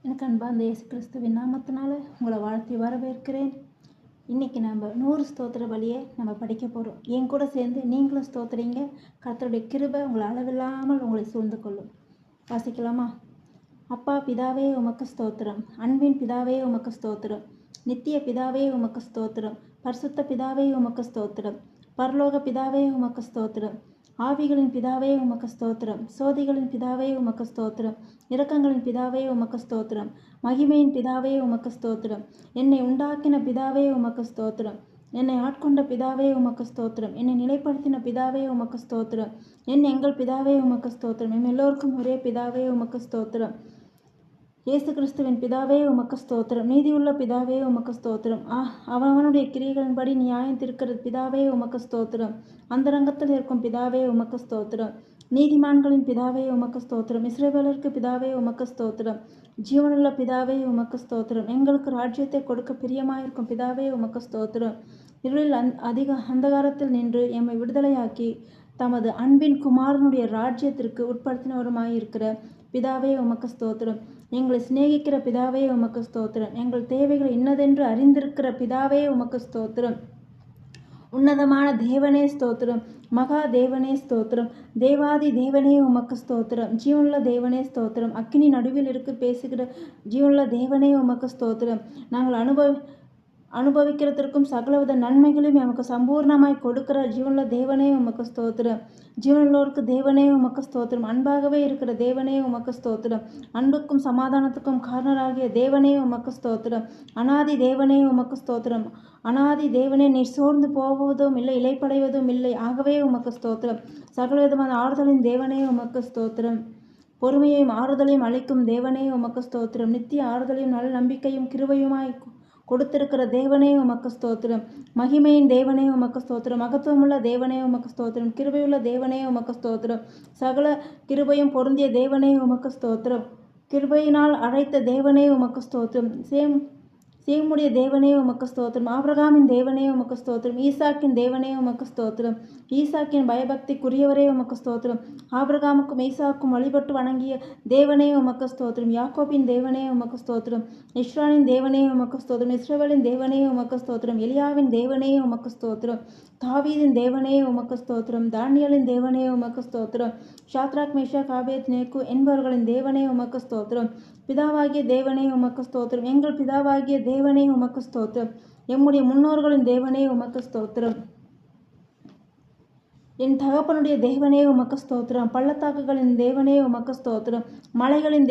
எனக்கு அன்பார்ந்த இயேசு கிறிஸ்துவின் நாமத்தினால உங்களை வாழ்த்தி வரவேற்கிறேன். இன்றைக்கி நம்ம 100 ஸ்தோத்திர பலியை நம்ம படிக்க போகிறோம். என் கூட சேர்ந்து நீங்களும் ஸ்தோத்திரிங்க. கர்த்தருடைய கிருபை உங்களை அளவில்லாமல் உங்களை சூழ்ந்து கொள்ளும். வாசிக்கலாமா? அப்பா பிதாவே உமக்கு ஸ்தோத்திரம், அன்பின் பிதாவே உமக்கு ஸ்தோத்திரம், நித்திய பிதாவே உமக்கு ஸ்தோத்திரம், பரிசுத்த பிதாவே உமக்கு ஸ்தோத்திரம், பரலோக பிதாவே உமக்கு ஸ்தோத்திரம், ஆவிகளின் பிதாவே உமக்கு ஸ்தோத்திரம், சோதிகளின் பிதாவே உமக்கு ஸ்தோத்திரம், இரக்கங்களின் பிதாவே உமக்கு ஸ்தோத்திரம், மகிமையின் பிதாவே உமக்கு ஸ்தோத்திரம், என்னை உண்டாக்கின பிதாவே உமக்கு ஸ்தோத்திரம், என்னை ஆட்கொண்ட பிதாவே உமக்கு ஸ்தோத்திரம், என்னை நிலைப்படுத்தின பிதாவே உமக்கு ஸ்தோத்திரம், எங்கள் பிதாவே உமக்கு ஸ்தோத்திரம், எல்லோருக்கும் ஒரே பிதாவே உமக்கு ஸ்தோத்திரம், இயேசு கிறிஸ்துவின் பிதாவே உமக்கு ஸ்தோத்திரம், நீதியுள்ள பிதாவே உமக்கு ஸ்தோத்திரம், அவனுடைய கிரியைகளின்படி நியாயம் தீர்க்கிற பிதாவே உமக்கு ஸ்தோத்திரம், அந்தரங்கத்தில் இருக்கும் பிதாவே உமக்கு ஸ்தோத்திரம், நீதிமான்களின் பிதாவே உமக்கு ஸ்தோத்திரம், இஸ்ரவேலருக்கு பிதாவே உமக்கு ஸ்தோத்திரம், ஜீவனுள்ள பிதாவே உமக்கு ஸ்தோத்திரம், எங்களுக்கு ராஜ்யத்தை கொடுக்க பிரியமாயிருக்கும் பிதாவே உமக்கு ஸ்தோத்திரம், இருளில் அந்தகாரத்தில் நின்று எம்மை விடுதலையாக்கி தமது அன்பின் குமாரனுடைய ராஜ்யத்திற்கு உட்படுத்தினவருமாயிருக்கிற பிதாவே உமக்கு ஸ்தோத்திரம், எங்களை சிநேகிக்கிற பிதாவே உமக்கு ஸ்தோத்திரம், எங்கள் தேவைகள் இன்னதென்று அறிந்திருக்கிற பிதாவே உமக்கு ஸ்தோத்திரம், உன்னதமான தேவனே ஸ்தோத்திரம், மகா தேவனே ஸ்தோத்திரம், தேவாதி தேவனே உமக்கு ஸ்தோத்திரம், ஜீவனுள்ள தேவனே ஸ்தோத்திரம், அக்கினி நடுவில் இருக்கு பேசுகிற ஜீவனுள்ள தேவனே உமக்கு ஸ்தோத்திரம், நாங்கள் அனுபவிக்கிறதற்கும் சகலவித நன்மைகளையும் எமக்கு சம்பூர்ணமாய் கொடுக்கிற ஜீவனுள்ள தேவனே உமக்கு ஸ்தோத்திரம், ஜீவனுள்ளோருக்கு தேவனே உமக்கு ஸ்தோத்திரம், அன்பாகவே இருக்கிற தேவனே உமக்கு ஸ்தோத்திரம், அன்புக்கும் சமாதானத்துக்கும் காரணராகிய தேவனே உமக்கு ஸ்தோத்திரம், அனாதி தேவனே உமக்கு ஸ்தோத்திரம், அனாதி தேவனே நீர் சோர்ந்து போவதும் இல்லை, இலைப்படைவதும் இல்லை, ஆகவே உமக்கு ஸ்தோத்திரம், சகலவிதமான ஆறுதலின் தேவனே உமக்கு ஸ்தோத்திரம், பொறுமையையும் ஆறுதலையும் அளிக்கும் தேவனே உமக்கு ஸ்தோத்திரம், நித்திய ஆறுதலையும் நல்ல நம்பிக்கையும் கிருபையுமாய் கொடுத்திருக்கிற தேவனே உமக்கு ஸ்தோத்திரம், மகிமையின் தேவனே உமக்கு ஸ்தோத்திரம், மகத்துவமுள்ள தேவனே உமக்கு ஸ்தோத்திரம், கிருபையுள்ள தேவனே உமக்கு ஸ்தோத்திரம், சகல கிருபையும் பொருந்திய தேவனே உமக்கு ஸ்தோத்திரம், கிருபையினால் அழைத்த தேவனே உமக்கு ஸ்தோத்திரம், சேமுடைய தேவனே உமக்கு ஸ்தோத்திரம், ஆபிரகாமின் தேவனே உமக்கு ஸ்தோத்திரம், ஈசாக்கின் தேவனே உமக்கு ஸ்தோத்திரம், ஈசாக்கின் பயபக்திக்குரியவரே உமக்கு ஸ்தோத்திரம், ஆபிரகாமுக்கும் ஈசாக்கும் வழிபட்டு வணங்கிய தேவனே உமக்கு ஸ்தோத்திரம், யாக்கோபின் தேவனே உமக்கு ஸ்தோத்திரம், இஸ்ரானின் தேவனே உமக்கு ஸ்தோத்திரம், இஸ்ரவேலின் தேவனே உமக்கு ஸ்தோத்திரம், எலியாவின் தேவனே உமக்கு ஸ்தோத்திரம், தாவீதின் தேவனே உமக்கு ஸ்தோத்திரம், தானியலின் தேவனே உமக்கு ஸ்தோத்திரம், ஷாத்ராக் மேஷாக் ஆபேத்நேகோ என்பவர்களின் தேவனே உமக்கு ஸ்தோத்திரம், பிதாவாகிய தேவனே உமக்கு ஸ்தோத்திரம், எங்கள் பிதாவாகிய தேவனே உமக்கு ஸ்தோத்திரம், எம்முடைய முன்னோர்களின் தேவனே உமக்கு ஸ்தோத்திரம், என் தகப்பனுடைய தேவனே உமக்கு ஸ்தோத்திரம், பள்ளத்தாக்குகளின் தேவனே உமக்கு ஸ்தோத்திரம், மலைகளின்